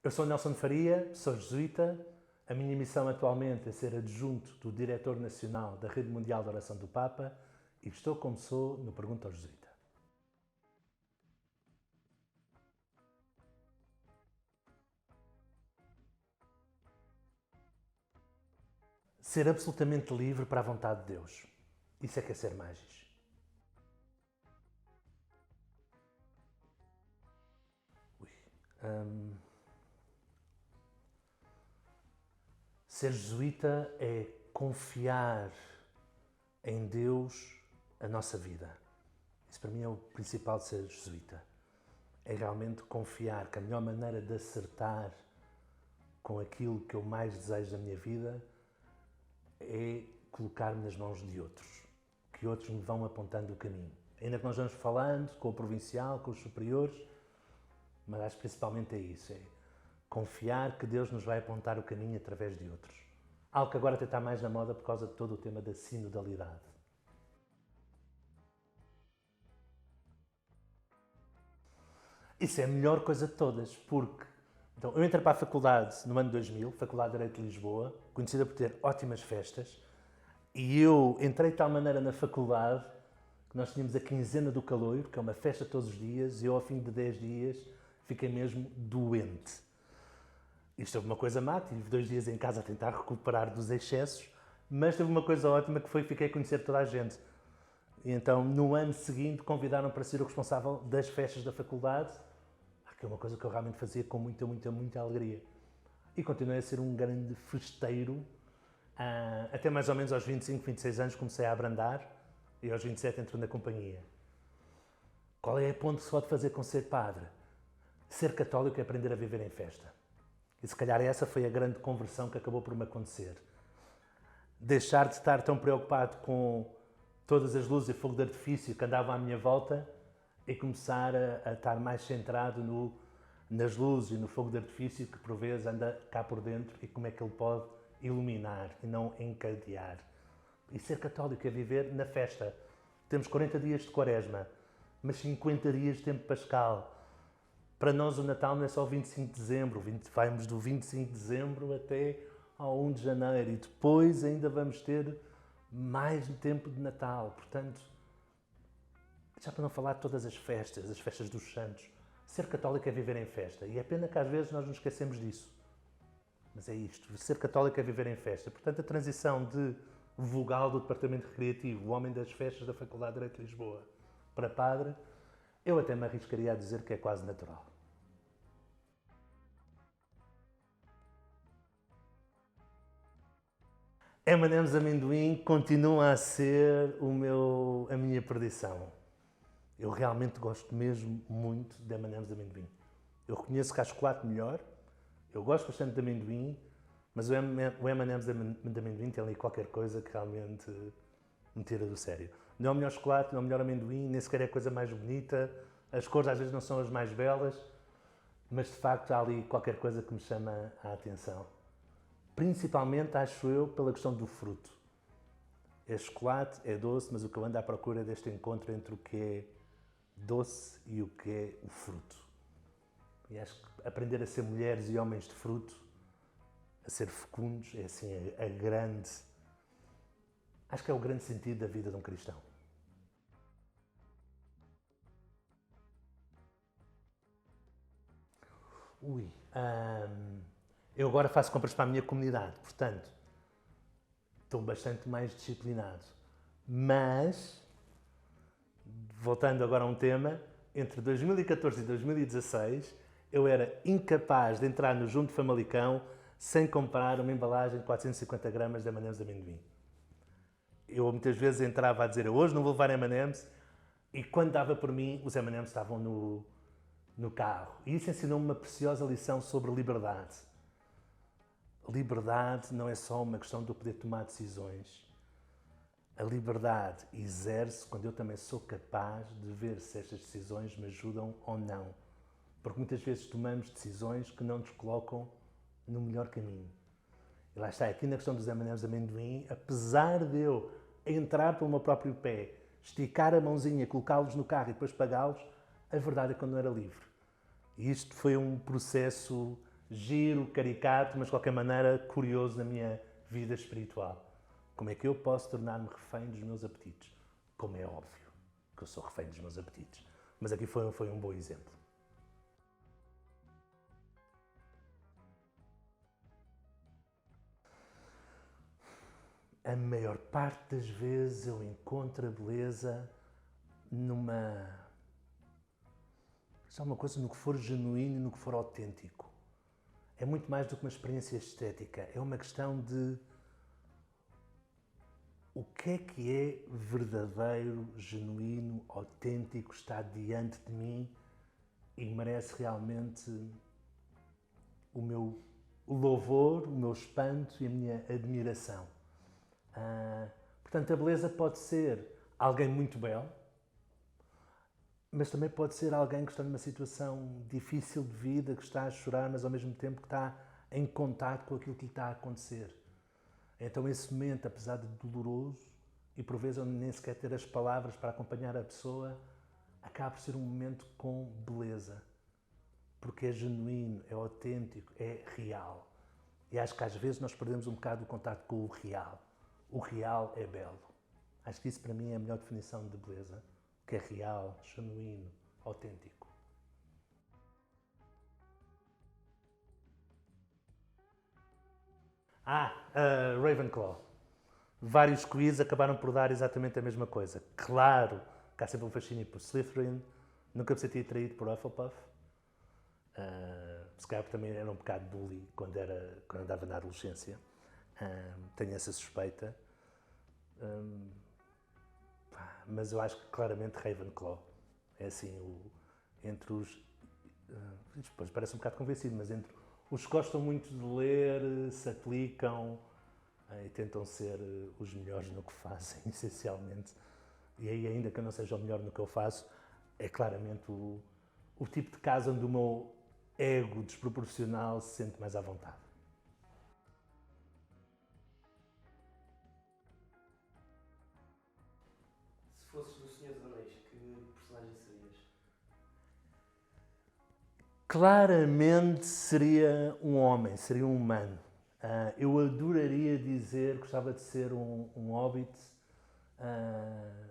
Eu sou Nelson Faria, sou jesuíta. A minha missão atualmente é ser adjunto do Diretor Nacional da Rede Mundial de Oração do Papa e estou como sou no Pergunta ao Jesuíta. Ser absolutamente livre para a vontade de Deus. Isso é que é ser magis. Ser jesuíta é confiar em Deus a nossa vida. Isso para mim é o principal de ser jesuíta. É realmente confiar que a melhor maneira de acertar com aquilo que eu mais desejo da minha vida é colocar-me nas mãos de outros, que outros me vão apontando o caminho. Ainda que nós vamos falando com o provincial, com os superiores, mas acho que principalmente é isso, é confiar que Deus nos vai apontar o caminho através de outros. Algo que agora até está mais na moda por causa de todo o tema da sinodalidade. Isso é a melhor coisa de todas, porque então, eu entrei para a faculdade no ano 2000, Faculdade de Direito de Lisboa, conhecida por ter ótimas festas, e eu entrei de tal maneira na faculdade que nós tínhamos a quinzena do caloiro, que é uma festa todos os dias, e eu ao fim de 10 dias fiquei mesmo doente. Isto houve uma coisa má, tive 2 dias em casa a tentar recuperar dos excessos, mas teve uma coisa ótima que foi que fiquei a conhecer toda a gente. E então, no ano seguinte, convidaram para ser o responsável das festas da faculdade, que é uma coisa que eu realmente fazia com muita alegria. E continuei a ser um grande festeiro, até mais ou menos aos 25, 26 anos comecei a abrandar, e aos 27 entro na companhia. Qual é a ponto que se pode fazer com ser padre? Ser católico é aprender a viver em festa. E se calhar essa foi a grande conversão que acabou por me acontecer. Deixar de estar tão preocupado com todas as luzes e fogo de artifício que andavam à minha volta e começar a estar mais centrado nas luzes e no fogo de artifício que por vezes anda cá por dentro e como é que ele pode iluminar e não encadear. E ser católico é viver na festa. Temos 40 dias de quaresma, mas 50 dias de tempo pascal. Para nós o Natal não é só o 25 de dezembro, vamos do 25 de dezembro até ao 1 de janeiro e depois ainda vamos ter mais tempo de Natal. Portanto, já para não falar de todas as festas dos santos, ser católico é viver em festa. E é pena que às vezes nós nos esquecemos disso. Mas é isto, ser católico é viver em festa. Portanto, a transição de vogal do Departamento Recreativo, o homem das festas da Faculdade de Direito de Lisboa, para padre, eu até me arriscaria a dizer que é quase natural. M&M's amendoim continua a ser a minha perdição. Eu realmente gosto mesmo muito de M&M's de amendoim. Eu reconheço que há chocolate melhor, eu gosto bastante de amendoim, mas o M&M's de amendoim tem ali qualquer coisa que realmente me tira do sério. Não é o melhor chocolate, não é o melhor amendoim, nem sequer é a coisa mais bonita, as cores às vezes não são as mais belas, mas de facto há ali qualquer coisa que me chama a atenção. Principalmente, acho eu, pela questão do fruto. É chocolate, é doce, mas o que eu ando à procura é deste encontro entre o que é doce e o que é o fruto. E acho que aprender a ser mulheres e homens de fruto, a ser fecundos, é assim a grande... Acho que é o grande sentido da vida de um cristão. Eu agora faço compras para a minha comunidade, portanto, estou bastante mais disciplinado. Mas, voltando agora a um tema, entre 2014 e 2016, eu era incapaz de entrar no Junto Famalicão sem comprar uma embalagem de 450 gramas de M&M's de amendoim. Eu muitas vezes entrava a dizer, hoje não vou levar M&M's, e quando dava por mim, os M&M's estavam no carro. E isso ensinou-me uma preciosa lição sobre liberdade. Liberdade não é só uma questão de eu poder tomar decisões. A liberdade exerce quando eu também sou capaz de ver se estas decisões me ajudam ou não. Porque muitas vezes tomamos decisões que não nos colocam no melhor caminho. E lá está, aqui na questão dos M&M's de amendoim, apesar de eu entrar pelo meu próprio pé, esticar a mãozinha, colocá-los no carro e depois pagá-los, a verdade é que eu não era livre. E isto foi um processo giro, caricato, mas de qualquer maneira curioso na minha vida espiritual. Como é que eu posso tornar-me refém dos meus apetites? Como é óbvio que eu sou refém dos meus apetites. Mas aqui foi um bom exemplo. A maior parte das vezes eu encontro a beleza numa. Só uma coisa, no que for genuíno e no que for autêntico. É muito mais do que uma experiência estética. É uma questão de o que é verdadeiro, genuíno, autêntico, está diante de mim e merece realmente o meu louvor, o meu espanto e a minha admiração. Portanto, a beleza pode ser alguém muito belo, mas também pode ser alguém que está numa situação difícil de vida, que está a chorar, mas ao mesmo tempo que está em contato com aquilo que lhe está a acontecer. Então esse momento, apesar de doloroso, e por vezes eu nem sequer ter as palavras para acompanhar a pessoa, acaba por ser um momento com beleza. Porque é genuíno, é autêntico, é real. E acho que às vezes nós perdemos um bocado o contato com o real. O real é belo. Acho que isso para mim é a melhor definição de beleza. O que é real, genuíno, autêntico. Ravenclaw. Vários quiz acabaram por dar exatamente a mesma coisa. Claro que há sempre um fascínio por Slytherin. Nunca me senti atraído por Hufflepuff. Se calhar também era um bocado bully quando andava na adolescência. Tenho essa suspeita. Mas eu acho que claramente Ravenclaw é assim, entre os. Depois parece um bocado convencido, mas entre os que gostam muito de ler, se aplicam e tentam ser os melhores no que fazem, essencialmente. E aí, ainda que eu não seja o melhor no que eu faço, é claramente o tipo de caso onde o meu ego desproporcional se sente mais à vontade. Se fosses do Senhor dos Anéis, que personagem serias? Claramente seria um homem, seria um humano. Eu adoraria dizer, gostava de ser um hobbit,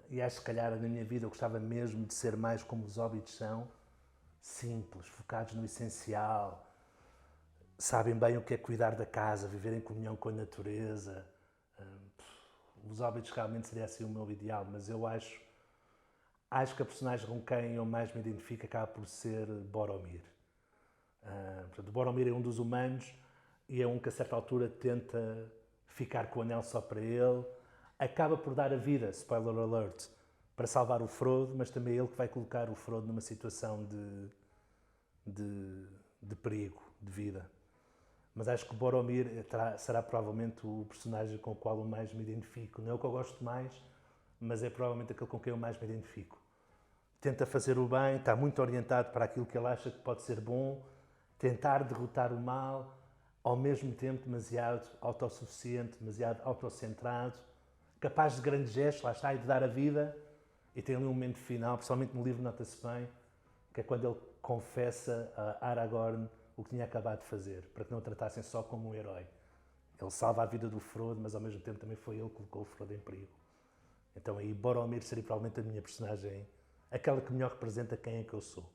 e acho que se calhar na minha vida eu gostava mesmo de ser mais como os hobbits são, simples, focados no essencial, sabem bem o que é cuidar da casa, viver em comunhão com a natureza. Os hobbits realmente seria assim o meu ideal, mas eu acho que a personagem com quem eu mais me identifico acaba por ser Boromir. Portanto, Boromir é um dos humanos e é um que a certa altura tenta ficar com o anel só para ele. Acaba por dar a vida, spoiler alert, para salvar o Frodo, mas também é ele que vai colocar o Frodo numa situação de perigo, de vida. Mas acho que Boromir será provavelmente o personagem com o qual eu mais me identifico. Não é o que eu gosto mais, mas é provavelmente aquele com quem eu mais me identifico. Tenta fazer o bem, está muito orientado para aquilo que ele acha que pode ser bom, tentar derrotar o mal, ao mesmo tempo demasiado autossuficiente, demasiado autocentrado, capaz de grandes gestos, lá está, e de dar a vida. E tem ali um momento final, principalmente no livro nota-se bem, que é quando ele confessa a Aragorn o que tinha acabado de fazer, para que não o tratassem só como um herói. Ele salva a vida do Frodo, mas ao mesmo tempo também foi ele que colocou o Frodo em perigo. Então aí Boromir seria provavelmente a minha personagem, aquela que melhor representa quem é que eu sou.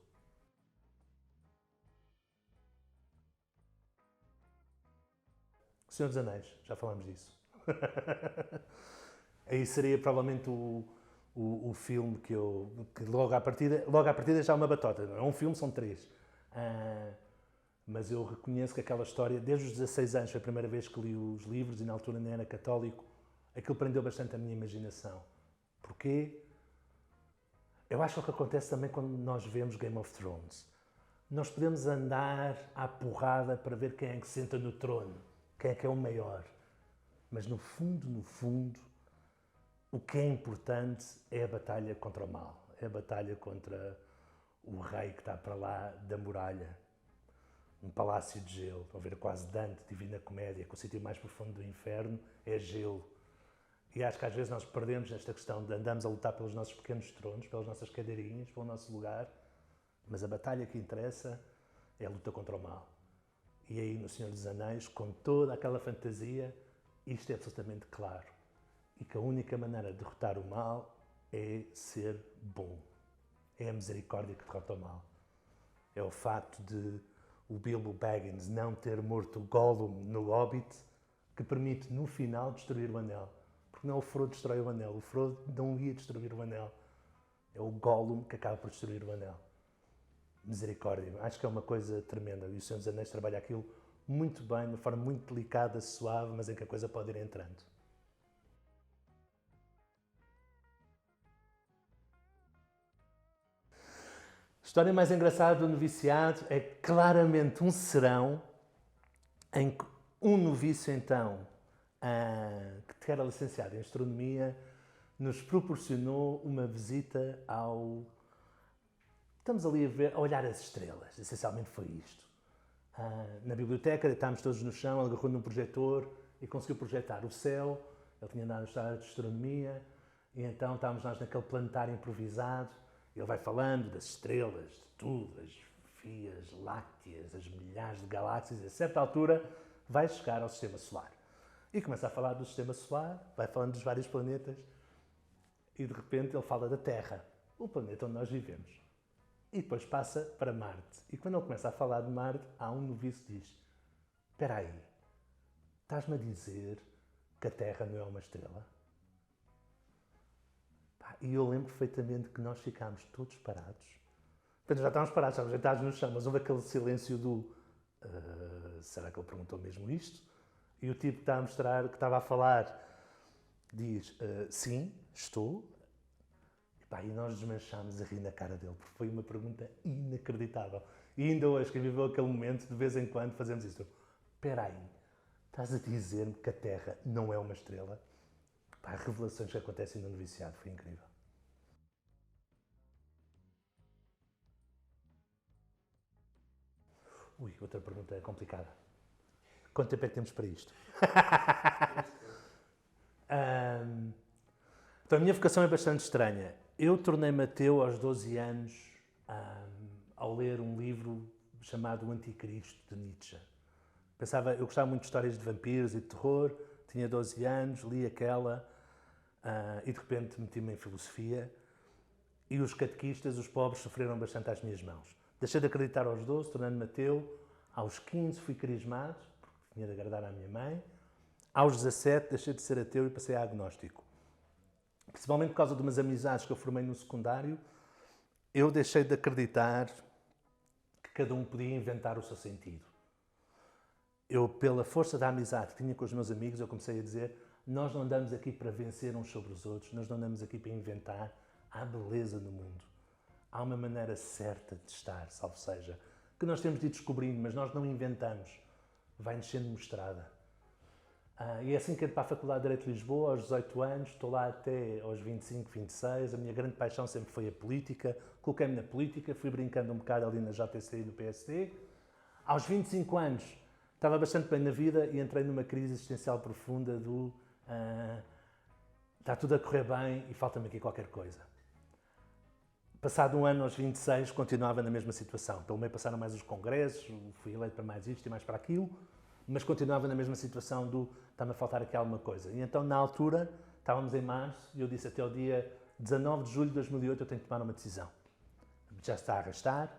Senhor dos Anéis, já falámos disso. Aí seria provavelmente o filme que logo à partida já é uma batota. Não é um filme, são três. Mas eu reconheço que aquela história, desde os 16 anos, foi a primeira vez que li os livros e na altura nem era católico, aquilo prendeu bastante a minha imaginação. Porquê? Eu acho que é o que acontece também quando nós vemos Game of Thrones. Nós podemos andar à porrada para ver quem é que senta no trono, quem é o maior. Mas no fundo, o que é importante é a batalha contra o mal. É a batalha contra o rei que está para lá da muralha. Um palácio de gelo. Estão a ver quase Dante, Divina Comédia, que o sítio mais profundo do inferno é gelo. E acho que às vezes nós perdemos esta questão de andamos a lutar pelos nossos pequenos tronos, pelas nossas cadeirinhas, pelo nosso lugar, mas a batalha que interessa é a luta contra o mal. E aí no Senhor dos Anéis, com toda aquela fantasia, isto é absolutamente claro. E que a única maneira de derrotar o mal é ser bom. É a misericórdia que derrota o mal. É o facto de o Bilbo Baggins não ter morto o Gollum no Hobbit que permite, no final, destruir o anel. Porque não é o Frodo que destrói o anel. O Frodo não ia destruir o anel. É o Gollum que acaba por destruir o anel. Misericórdia. Acho que é uma coisa tremenda. E o Senhor dos Anéis trabalha aquilo muito bem, de uma forma muito delicada, suave, mas em que a coisa pode ir entrando. A história mais engraçada do noviciado é claramente um serão em que um novício, então, que era licenciado em astronomia, nos proporcionou uma visita ao... Estamos ali a olhar as estrelas, essencialmente foi isto. Na biblioteca, deitámos todos no chão, ele agarrou num projetor e conseguiu projetar o céu. Ele tinha andado a estudar de astronomia e então estávamos nós naquele planetário improvisado. Ele vai falando das estrelas, de tudo, as vias lácteas, as milhares de galáxias. A certa altura vai chegar ao Sistema Solar. E começa a falar do Sistema Solar, vai falando dos vários planetas e de repente ele fala da Terra, o planeta onde nós vivemos. E depois passa para Marte. E quando ele começa a falar de Marte, há um noviço que diz: espera aí, estás-me a dizer que a Terra não é uma estrela? E eu lembro perfeitamente que nós ficámos todos parados. Portanto, já estávamos parados, estávamos deitados no chão, mas houve aquele silêncio do será que ele perguntou mesmo isto? E o tipo que está a mostrar, que estava a falar, diz: sim, estou. E nós desmanchámos a rir na cara dele, porque foi uma pergunta inacreditável. E ainda hoje, quem viveu aquele momento, de vez em quando fazemos isso. Espera aí, estás a dizer-me que a Terra não é uma estrela? As revelações que acontecem no noviciado, foi incrível. Ui, outra pergunta complicada. Quanto tempo é que temos para isto? Então, a minha vocação é bastante estranha. Eu tornei-me ateu aos 12 anos ao ler um livro chamado O Anticristo, de Nietzsche. Eu gostava muito de histórias de vampiros e de terror, tinha 12 anos, li aquela e de repente meti-me em filosofia e os catequistas, os pobres, sofreram bastante às minhas mãos. Deixei de acreditar aos 12, tornando-me ateu. Aos 15 fui crismado, porque tinha de agradar à minha mãe. Aos 17 deixei de ser ateu e passei a agnóstico. Principalmente por causa de umas amizades que eu formei no secundário, eu deixei de acreditar que cada um podia inventar o seu sentido. Eu, pela força da amizade que tinha com os meus amigos, eu comecei a dizer: nós não andamos aqui para vencer uns sobre os outros, nós não andamos aqui para inventar. Há beleza no mundo. Há uma maneira certa de estar, salvo seja, que nós temos de ir descobrindo, mas nós não inventamos. Vai-nos sendo mostrada. E é assim que entro para a Faculdade de Direito de Lisboa, aos 18 anos, estou lá até aos 25, 26. A minha grande paixão sempre foi a política. Coloquei-me na política, fui brincando um bocado ali na JTC e no PSD. Aos 25 anos, estava bastante bem na vida e entrei numa crise existencial profunda do está tudo a correr bem e falta-me aqui qualquer coisa. Passado um ano, aos 26, continuava na mesma situação. Pelo meio passaram mais os congressos, fui eleito para mais isto e mais para aquilo, mas continuava na mesma situação do está-me a faltar aqui alguma coisa. E então, na altura, estávamos em março e eu disse: até o dia 19 de julho de 2008 eu tenho que tomar uma decisão. Já está a arrastar.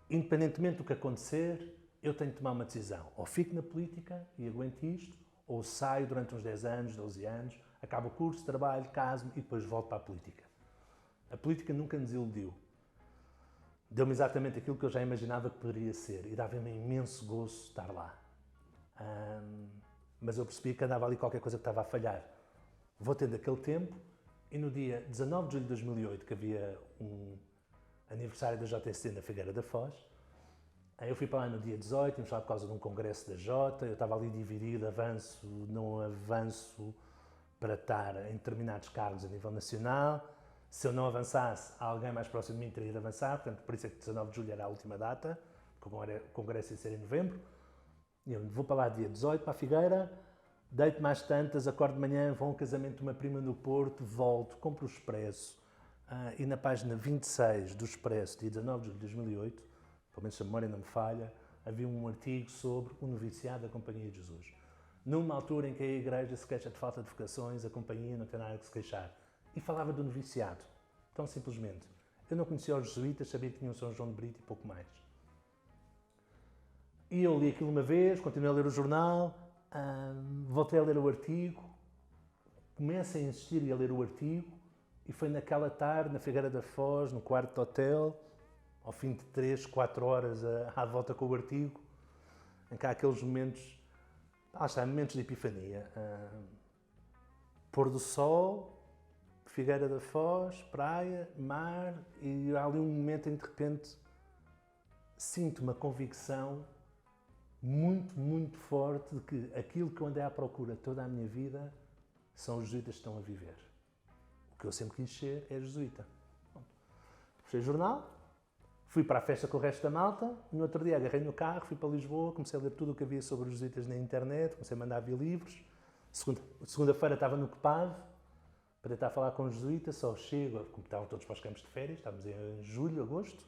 Independentemente do que acontecer, eu tenho que tomar uma decisão. Ou fico na política e aguento isto, ou saio durante uns 10 anos, 12 anos, acabo o curso, trabalho, caso-me e depois volto para a política. A política nunca nos iludiu. Deu-me exatamente aquilo que eu já imaginava que poderia ser e dava-me imenso gozo estar lá. Mas eu percebi que andava ali qualquer coisa que estava a falhar. Vou tendo aquele tempo e no dia 19 de julho de 2008, que havia um aniversário da JSC na Figueira da Foz, eu fui para lá no dia 18, íamos lá por causa de um congresso da J, eu estava ali dividido, avanço, não avanço, para estar em determinados cargos a nível nacional. Se eu não avançasse, alguém mais próximo de mim teria de avançar, portanto, por isso é que 19 de julho era a última data, porque o congresso ia ser em novembro. E eu vou para lá dia 18, para a Figueira, deito mais tantas, acordo de manhã, vou a um casamento de uma prima no Porto, volto, compro o Expresso, e na página 26 do Expresso, dia 19 de julho de 2008, pelo menos se a memória não me falha, havia um artigo sobre o noviciado da Companhia de Jesus. Numa altura em que a Igreja se queixa de falta de vocações, a Companhia não tem nada que se queixar. E falava do noviciado, tão simplesmente. Eu não conhecia os jesuítas, sabia que tinham São João de Brito e pouco mais. E eu li aquilo uma vez, continuei a ler o jornal, voltei a ler o artigo, começo a insistir e a ler o artigo, e foi naquela tarde, na Figueira da Foz, no quarto de hotel, ao fim de 3, 4 horas à volta com o artigo, em que há aqueles momentos, momentos de epifania. Pôr do sol, Figueira da Foz, praia, mar, e há ali um momento em que de repente sinto uma convicção muito, muito forte de que aquilo que eu andei à procura toda a minha vida são os jesuítas que estão a viver. O que eu sempre quis ser é jesuíta. Fechei o jornal, fui para a festa com o resto da malta, no outro dia agarrei no carro, fui para Lisboa, comecei a ler tudo o que havia sobre os jesuítas na internet, comecei a mandar vir livros. Segunda-feira estava no CEPAV para tentar falar com os jesuítas, só chego, como estavam todos para os campos de férias, estávamos em julho, agosto.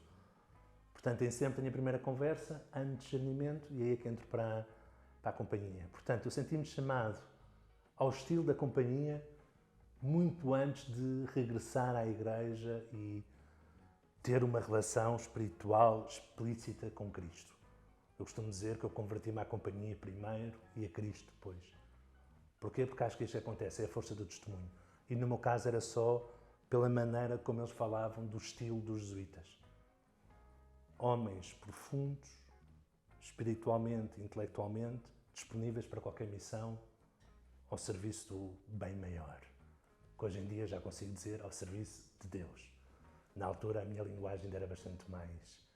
Portanto, em setembro tenho a primeira conversa, ano de discernimento, e aí é que entro para a companhia. Portanto, eu senti-me chamado ao estilo da companhia muito antes de regressar à igreja e ter uma relação espiritual explícita com Cristo. Eu costumo dizer que eu converti-me à companhia primeiro e a Cristo depois. Porquê? Porque acho que isto acontece, é a força do testemunho. E no meu caso era só pela maneira como eles falavam do estilo dos jesuítas. Homens profundos, espiritualmente, intelectualmente, disponíveis para qualquer missão, ao serviço do bem maior. Que hoje em dia já consigo dizer ao serviço de Deus. Na altura a minha linguagem ainda era bastante mais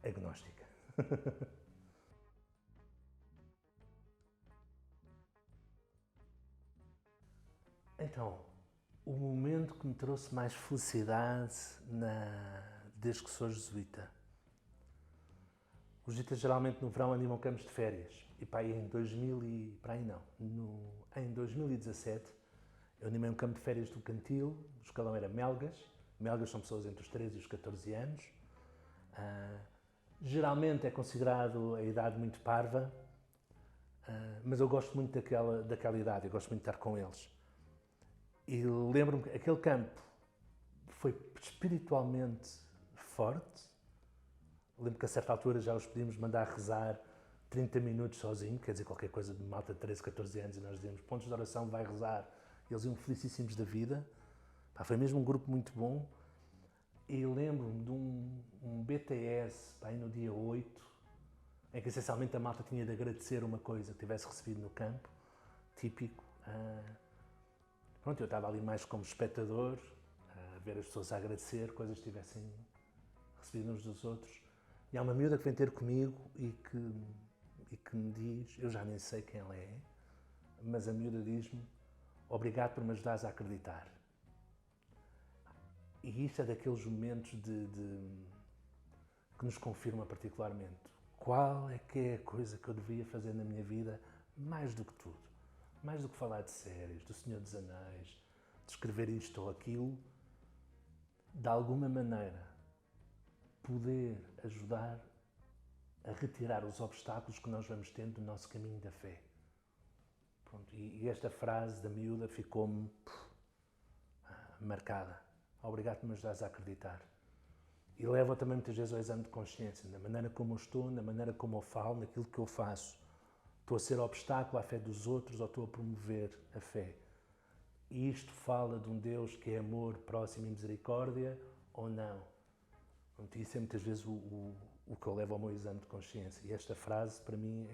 agnóstica. Então, o momento que me trouxe mais felicidade desde que sou jesuíta. Os jesuítas geralmente no verão animam campos de férias. E para aí em 2017 eu animei um campo de férias do Cantil, o escalão era Melgas. Melgas são pessoas entre os 13 e os 14 anos. Geralmente é considerado a idade muito parva, mas eu gosto muito daquela idade, eu gosto muito de estar com eles. E lembro-me que aquele campo foi espiritualmente forte. Lembro que a certa altura já os pedimos mandar rezar 30 minutos sozinho, quer dizer, qualquer coisa de malta de 13, 14 anos, e nós dizíamos pontos de oração, vai rezar. Eles iam felicíssimos da vida. Foi mesmo um grupo muito bom. E lembro-me de um BTS, aí no dia 8, em que essencialmente a malta tinha de agradecer uma coisa que tivesse recebido no campo, típico. Pronto, eu estava ali mais como espectador, a ver as pessoas a agradecer coisas que tivessem recebido uns dos outros. E há uma miúda que vem ter comigo e que me diz, eu já nem sei quem ela é, mas a miúda diz-me, obrigado por me ajudares a acreditar. E isto é daqueles momentos que nos confirma particularmente qual é que é a coisa que eu devia fazer na minha vida mais do que tudo. Mais do que falar de séries, do Senhor dos Anéis, de escrever isto ou aquilo, de alguma maneira poder ajudar a retirar os obstáculos que nós vamos tendo no nosso caminho da fé. Pronto, e esta frase da miúda ficou-me marcada. Obrigado por me ajudares a acreditar. E leva também muitas vezes ao exame de consciência, na maneira como eu estou, na maneira como eu falo, naquilo que eu faço. Estou a ser obstáculo à fé dos outros ou estou a promover a fé? E isto fala de um Deus que é amor, próximo e misericórdia ou não? Pronto, isso é muitas vezes o que eu levo ao meu exame de consciência. E esta frase, para mim,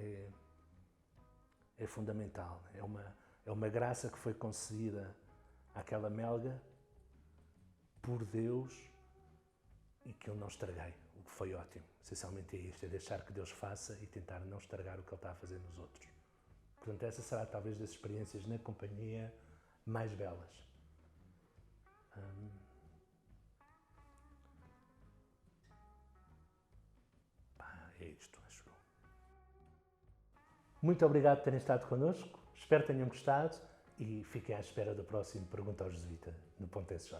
é fundamental. É uma graça que foi concedida àquela melga por Deus e que eu não estraguei, o que foi ótimo. Essencialmente é isto, é deixar que Deus faça e tentar não estragar o que Ele está a fazer nos outros. Portanto, essa será talvez das experiências na companhia mais belas. É isto, acho eu. Muito obrigado por terem estado connosco, espero que tenham gostado e fiquem à espera da próxima Pergunta ao Jesuíta no Ponto SJ.